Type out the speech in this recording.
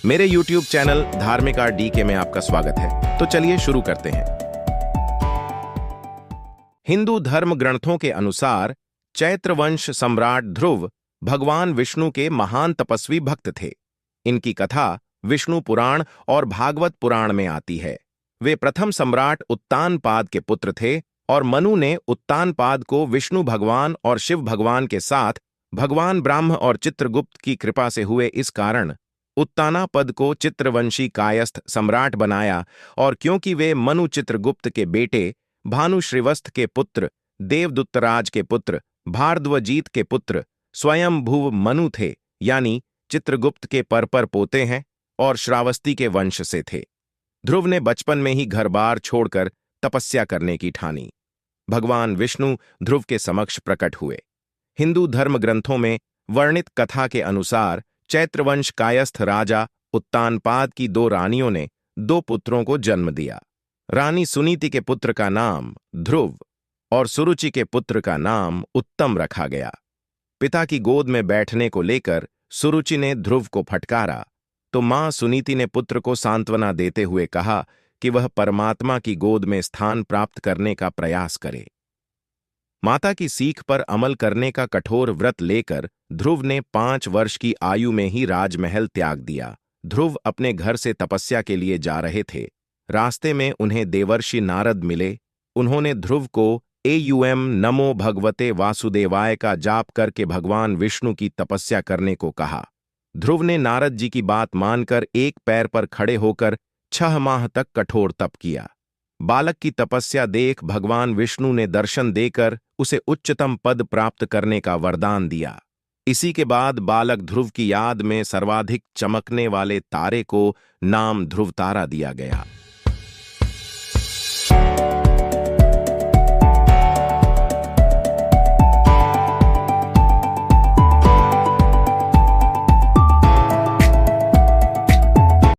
मेरे YouTube channel धार्मिक R D के में आपका स्वागत है। तो चलिए शुरू करते हैं। हिंदू धर्म ग्रंथों के अनुसार चैत्र वंश सम्राट ध्रुव भगवान विष्णु के महान तपस्वी भक्त थे। इनकी कथा विष्णु पुराण और भागवत पुराण में आती है। वे प्रथम सम्राट उत्तानपाद के पुत्र थे और मनु ने उत्तानपाद को विष्णु भगवान और शिव भगवान के साथ भगवान ब्रह्म और चित्रगुप्त की कृपा से हुए इस कारण उत्तानापद को चित्रवंशी कायस्थ सम्राट बनाया। और क्योंकि वे मनु चित्रगुप्त के बेटे भानु श्रीवत्स के पुत्र देवदुत्तराज के पुत्र भारद्वाजीत के पुत्र स्वयंभुव मनु थे, यानी चित्रगुप्त के परपर पोते हैं और श्रावस्ती के वंश से थे। ध्रुव ने बचपन में ही घर बार छोड़कर तपस्या करने की ठानी। भगवान विष्णु ध्रुव के समक्ष प्रकट हुए। हिंदू धर्म ग्रंथों में वर्णित कथा के अनुसार चैत्रवंश कायस्थ राजा उत्तानपाद की दो रानियों ने दो पुत्रों को जन्म दिया। रानी सुनीति के पुत्र का नाम ध्रुव और सुरुचि के पुत्र का नाम उत्तम रखा गया। पिता की गोद में बैठने को लेकर सुरुचि ने ध्रुव को फटकारा तो मां सुनीति ने पुत्र को सांत्वना देते हुए कहा कि वह परमात्मा की गोद में स्थान प्राप्त करने का प्रयास करे। माता की सीख पर अमल करने का कठोर व्रत लेकर ध्रुव ने 5 वर्ष की आयु में ही राजमहल त्याग दिया। ध्रुव अपने घर से तपस्या के लिए जा रहे थे। रास्ते में उन्हें देवर्षि नारद मिले। उन्होंने ध्रुव को एयुएम नमो भगवते वासुदेवाय का जाप करके भगवान विष्णु की तपस्या करने को कहा। ध्रुव ने नारद जी की बात मानकर एक पैर पर खड़े होकर 6 माह तक कठोर तप किया। बालक की तपस्या देख भगवान विष्णु ने दर्शन देकर उसे उच्चतम पद प्राप्त करने का वरदान दिया। इसी के बाद बालक ध्रुव की याद में सर्वाधिक चमकने वाले तारे को नाम ध्रुव तारा दिया गया।